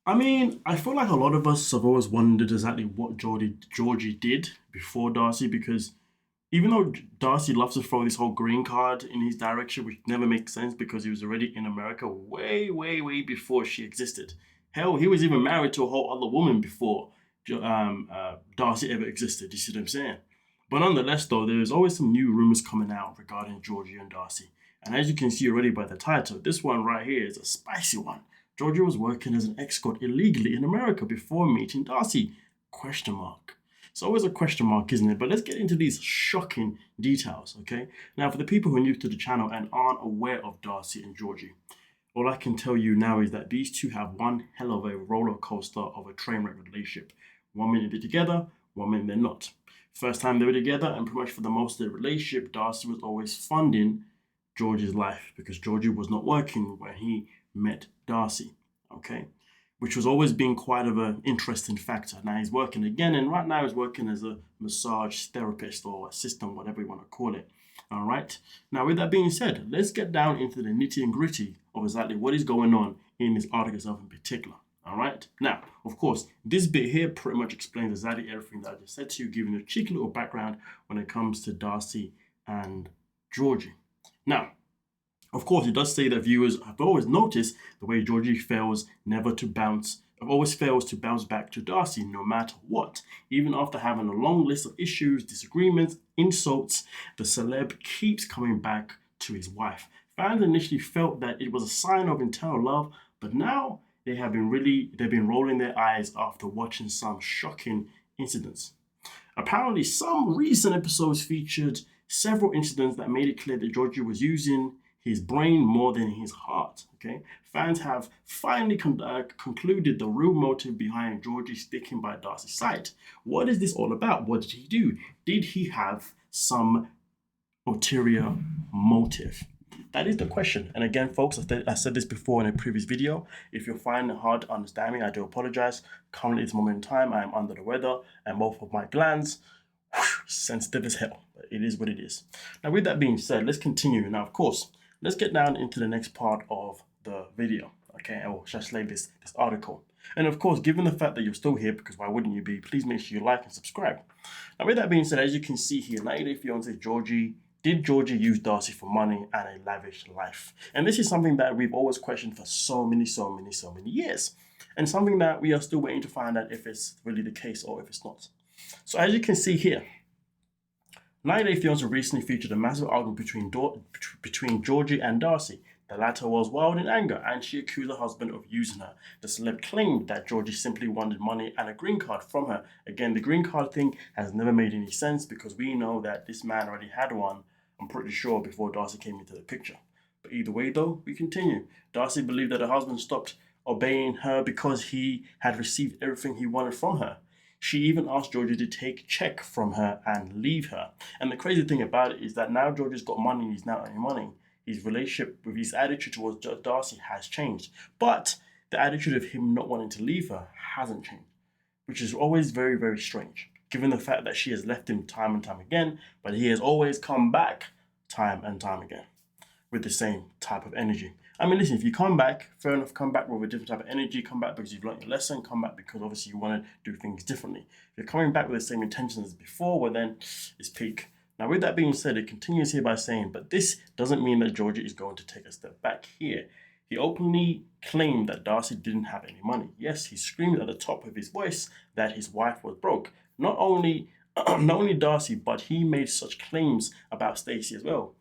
I mean, I feel like a lot of us have always wondered exactly what Georgie did before Darcy, because even though Darcy loves to throw this whole green card in his direction, which never makes sense because he was already in America way, way, way before she existed. Hell, he was even married to a whole other woman before Darcy ever existed. You see what I'm saying? But nonetheless, though, there is always some new rumors coming out regarding Georgie and Darcy. And as you can see already by the title, this one right here is a spicy one. Georgie was working as an escort illegally in America before meeting Darcy? Question mark. It's always a question mark, isn't it? But let's get into these shocking details, okay? Now, for the people who are new to the channel and aren't aware of Darcy and Georgie, all I can tell you now is that these two have one hell of a roller coaster of a train wreck relationship. 1 minute they're together, 1 minute they're not. First time they were together, and pretty much for the most of the relationship, Darcy was always funding Georgie's life because Georgie was not working when he met Darcy, okay? Which was always being quite of an interesting factor. Now he's working again, and right now he's working as a massage therapist or assistant, whatever you want to call it. All right. Now, with that being said, let's get down into the nitty and gritty of exactly what is going on in this article itself in particular. All right. Now, of course, this bit here pretty much explains exactly everything that I just said to you, giving a cheeky little background when it comes to Darcy and Georgie. Now, of course, it does say that viewers have always noticed the way Georgie always fails to bounce back to Darcy no matter what. Even after having a long list of issues, disagreements, insults, the celeb keeps coming back to his wife. Fans initially felt that it was a sign of internal love, but now they've been rolling their eyes after watching some shocking incidents. Apparently, some recent episodes featured several incidents that made it clear that Georgie was using his brain more than his heart. Okay, fans have finally concluded the real motive behind Georgie sticking by Darcy's side. What is this all about? What did he do? Did he have some ulterior motive? That is the question. And again, folks, I said this before in a previous video. If you're finding it hard to understand me, I do apologize. Currently, at this moment in time, I am under the weather and both of my glands sensitive as hell. But it is what it is. Now, with that being said, let's continue. Now, of course, let's get down into the next part of the video. Okay, or should I say this article? And of course, given the fact that you're still here, because why wouldn't you be, please make sure you like and subscribe. Now, with that being said, as you can see here, 90 Day Fiance Georgie. Did Georgie use Darcy for money and a lavish life? And this is something that we've always questioned for so many years. And something that we are still waiting to find out if it's really the case or if it's not. So as you can see here, 90 Day Fiance recently featured a massive argument between Georgie and Darcy. The latter was wild in anger and she accused her husband of using her. The celeb claimed that Georgie simply wanted money and a green card from her. Again, the green card thing has never made any sense because we know that this man already had one, I'm pretty sure, before Darcy came into the picture. But either way though, we continue. Darcy believed that her husband stopped obeying her because he had received everything he wanted from her. She even asked Georgie to take check from her and leave her. And the crazy thing about it is that now Georgie's got money, he's now earning money. His relationship with his attitude towards Darcy has changed. But the attitude of him not wanting to leave her hasn't changed, which is always very, very strange, given the fact that she has left him time and time again, but he has always come back time and time again with the same type of energy. I mean, listen, if you come back, fair enough, come back with a different type of energy, come back because you've learned your lesson, come back because obviously you want to do things differently. If you're coming back with the same intentions as before, well then it's peak. Now, with that being said, it continues here by saying, but this doesn't mean that Georgie is going to take a step back here. He openly claimed that Darcy didn't have any money. Yes, he screamed at the top of his voice that his wife was broke. Not only Darcy, but he made such claims about Stacey as well.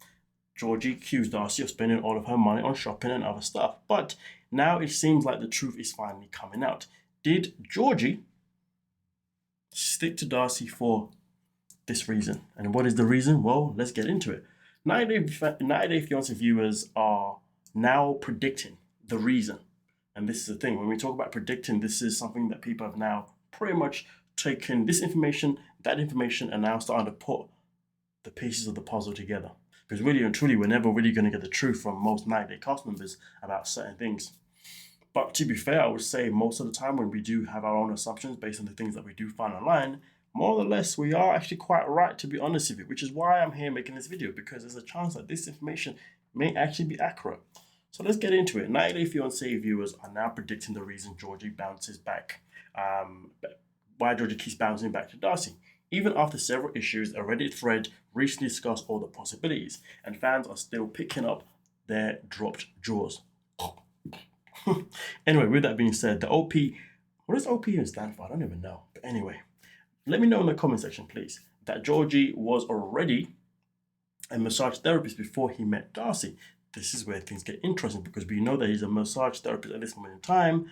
Georgie accused Darcy of spending all of her money on shopping and other stuff. But now it seems like the truth is finally coming out. Did Georgie stick to Darcy for this reason? And what is the reason? Well, let's get into it. 90 Day Fiance viewers are now predicting the reason. And this is the thing. When we talk about predicting, this is something that people have now pretty much taken this information, that information, and now starting to put the pieces of the puzzle together. Because really and truly, we're never really going to get the truth from most 90 Day cast members about certain things. But to be fair, I would say most of the time when we do have our own assumptions based on the things that we do find online, more or less we are actually quite right, to be honest with you, which is why I'm here making this video, because there's a chance that this information may actually be accurate. So let's get into it. 90 Day Fiance viewers are now predicting the reason Georgie bounces back, um, why Georgie keeps bouncing back to Darcy. Even after several issues, a Reddit thread recently discussed all the possibilities, and fans are still picking up their dropped jaws. Anyway, with that being said, the OP, what does OP even stand for? I don't even know. But anyway, let me know in the comment section, please, that Georgie was already a massage therapist before he met Darcy. This is where things get interesting because we know that he's a massage therapist at this moment in time,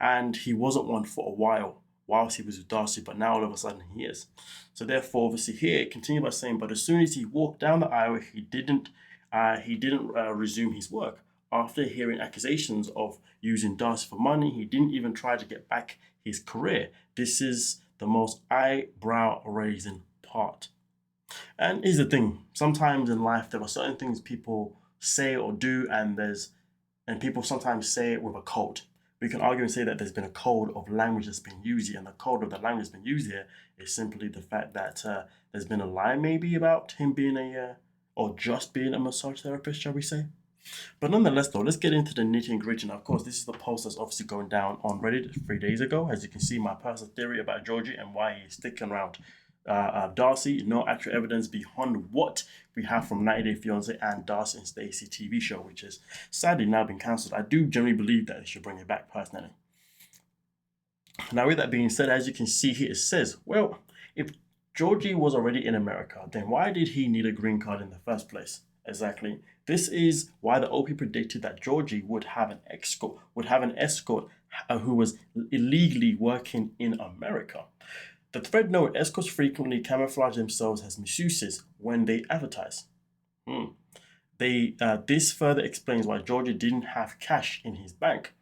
and he wasn't one for a while whilst he was with Darcy, but now all of a sudden he is. So therefore, obviously, here it continued by saying, but as soon as he walked down the aisle, he didn't resume his work. After hearing accusations of using Darcy for money, he didn't even try to get back his career. This is the most eyebrow-raising part. And here's the thing: sometimes in life there are certain things people say or do, and people sometimes say it with a code. We can argue and say that there's been a code of language that's been used here, and the code of the language that's been used here is simply the fact that there's been a lie maybe about him being or just being a massage therapist, shall we say? But nonetheless, though, let's get into the nitty and gritty. And of course, this is the post that's obviously going down on Reddit 3 days ago. As you can see, my personal theory about Georgie and why he's sticking around Darcy. No actual evidence beyond what we have from 90 Day Fiance and Darcy and Stacey TV show, which has sadly now been cancelled. I do generally believe that they should bring it back personally. Now, with that being said, as you can see here, it says, well, if Georgie was already in America, then why did he need a green card in the first place? Exactly. This is why the OP predicted that Georgie would have an escort who was illegally working in America. The thread noted escorts frequently camouflage themselves as masseuses when they advertise. This further explains why Georgie didn't have cash in his bank.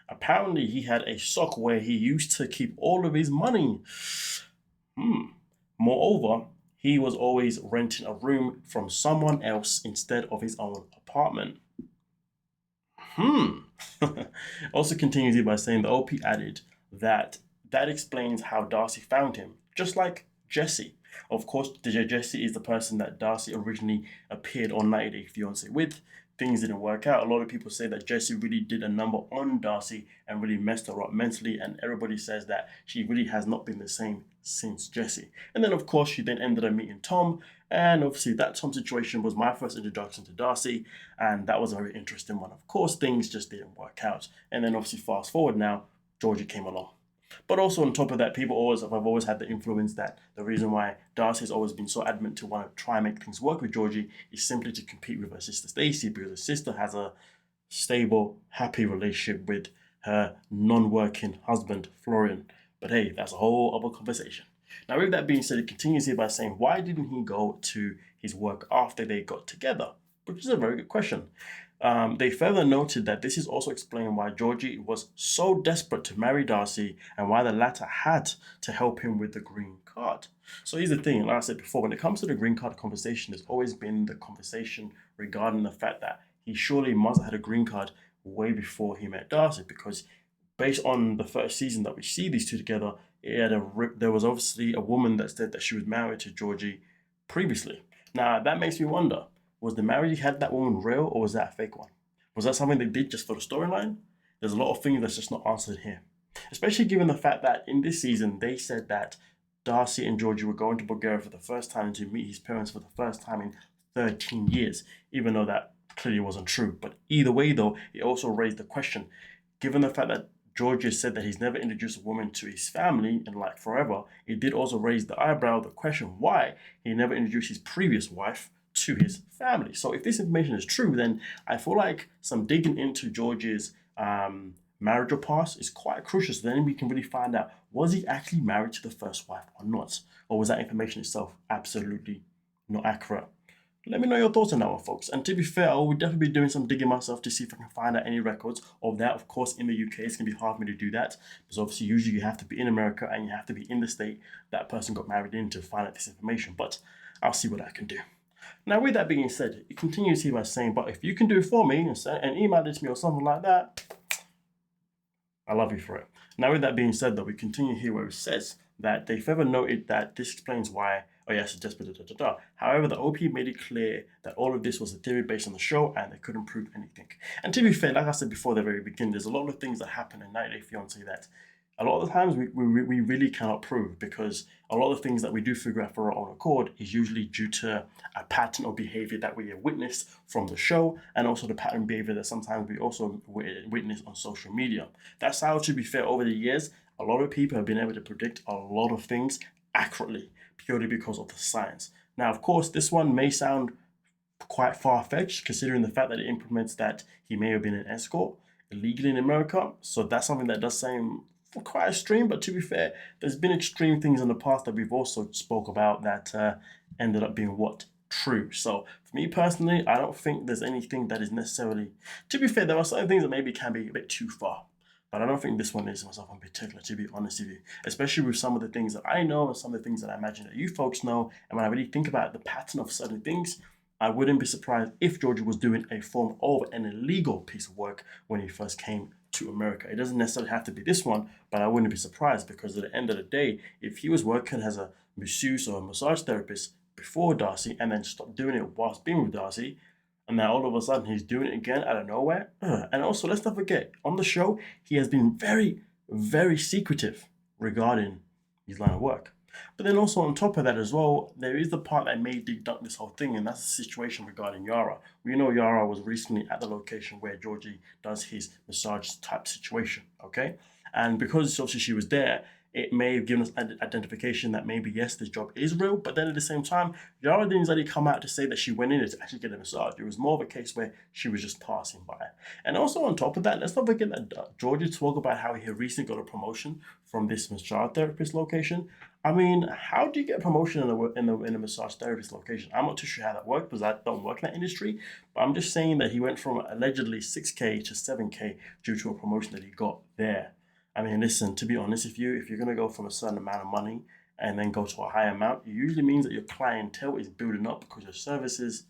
Apparently, he had a sock where he used to keep all of his money. Moreover, he was always renting a room from someone else instead of his own apartment. Also continues here by saying the OP added that explains how Darcy found him, just like Jesse. Of course, Jesse is the person that Darcy originally appeared on 90 Day Fiance with. Things didn't work out. A lot of people say that Jesse really did a number on Darcy and really messed her up mentally, and everybody says that she really has not been the same since Jesse. And then, of course, she then ended up meeting Tom, and obviously that Tom situation was my first introduction to Darcy, and that was a very interesting one. Of course, things just didn't work out. And then, obviously, fast forward now, Georgie came along. But also on top of that, I've always had the influence that the reason why Darcy has always been so adamant to want to try and make things work with Georgie is simply to compete with her sister Stacey, because her sister has a stable, happy relationship with her non-working husband, Florian. But hey, that's a whole other conversation. Now, with that being said, it continues here by saying, why didn't he go to his work after they got together? Which is a very good question. They further noted that this is also explaining why Georgie was so desperate to marry Darcy and why the latter had to help him with the green card. So here's the thing, like I said before, when it comes to the green card conversation, there's always been the conversation regarding the fact that he surely must have had a green card way before he met Darcy, because based on the first season that we see these two together, there was obviously a woman that said that she was married to Georgie previously. Now, that makes me wonder, was the marriage he had that woman real, or was that a fake one? Was that something they did just for the storyline? There's a lot of things that's just not answered here. Especially given the fact that in this season, they said that Darcy and Georgie were going to Bulgaria for the first time to meet his parents for the first time in 13 years, even though that clearly wasn't true. But either way, though, it also raised the question, given the fact that Georgie said that he's never introduced a woman to his family in like forever, it did also raise the eyebrow, the question why he never introduced his previous wife to his family. So if this information is true, then I feel like some digging into George's marital past is quite crucial. So then we can really find out, was he actually married to the first wife or not? Or was that information itself absolutely not accurate? Let me know your thoughts on that one, folks. And to be fair, I will definitely be doing some digging myself to see if I can find out any records of that. Of course, in the UK, it's going to be hard for me to do that, because obviously usually you have to be in America and you have to be in the state that person got married in to find out this information. But I'll see what I can do. Now, with that being said, it continues here by saying, but if you can do it for me and email it to me or something like that, I love you for it. Now, with that being said, though, we continue here where it says that they further noted that this explains why oh yes, it's desperate, da, da, da, da. However, the OP made it clear that all of this was a theory based on the show and they couldn't prove anything. And to be fair, like I said before the very beginning, there's a lot of things that happen in 90 Day Fiance that a lot of the times we really cannot prove, because a lot of things that we do figure out for our own accord is usually due to a pattern of behavior that we have witnessed from the show, and also the pattern behavior that sometimes we also witness on social media. That's how, to be fair, over the years, a lot of people have been able to predict a lot of things accurately purely because of the science. Now, of course, this one may sound quite far-fetched considering the fact that it implements that he may have been an escort illegally in America. So that's something that does seem quite extreme, but to be fair, there's been extreme things in the past that we've also spoke about that ended up being what? True. So for me personally, I don't think there's anything that is necessarily, to be fair, there are certain things that maybe can be a bit too far. But I don't think this one is myself in particular, to be honest with you. Especially with some of the things that I know and some of the things that I imagine that you folks know. And when I really think about the pattern of certain things, I wouldn't be surprised if Georgie was doing a form of an illegal piece of work when he first came to America. It doesn't necessarily have to be this one, but I wouldn't be surprised, because at the end of the day, if he was working as a masseuse or a massage therapist before Darcy and then stopped doing it whilst being with Darcy, and now all of a sudden he's doing it again out of nowhere. And also, let's not forget, on the show, he has been very, very secretive regarding his line of work. But then also on top of that as well, there is the part that may deduct this whole thing, and that's the situation regarding Yara. We know Yara was recently at the location where Georgie does his massage type situation, okay? And because obviously she was there, it may have given us an identification that maybe, yes, this job is real, but then at the same time, Yara didn't exactly come out to say that she went in to actually get a massage. It was more of a case where she was just passing by. And also on top of that, let's not forget that Georgie spoke about how he recently got a promotion from this massage therapist location. I mean, how do you get a promotion in a massage therapist location? I'm not too sure how that works because I don't work in that industry, but I'm just saying that he went from allegedly 6K to 7K due to a promotion that he got there. I mean, listen, to be honest with you, if you're going to go from a certain amount of money and then go to a higher amount, it usually means that your clientele is building up because your services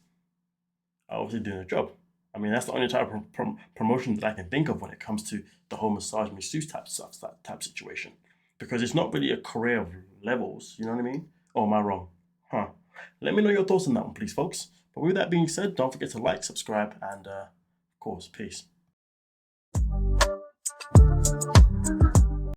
are obviously doing the job. I mean, that's the only type of promotion that I can think of when it comes to the whole massage masseuse type situation. Because it's not really a career of levels, you know what I mean? Or am I wrong? Huh. Let me know your thoughts on that one, please, folks. But with that being said, don't forget to like, subscribe, and of course, peace.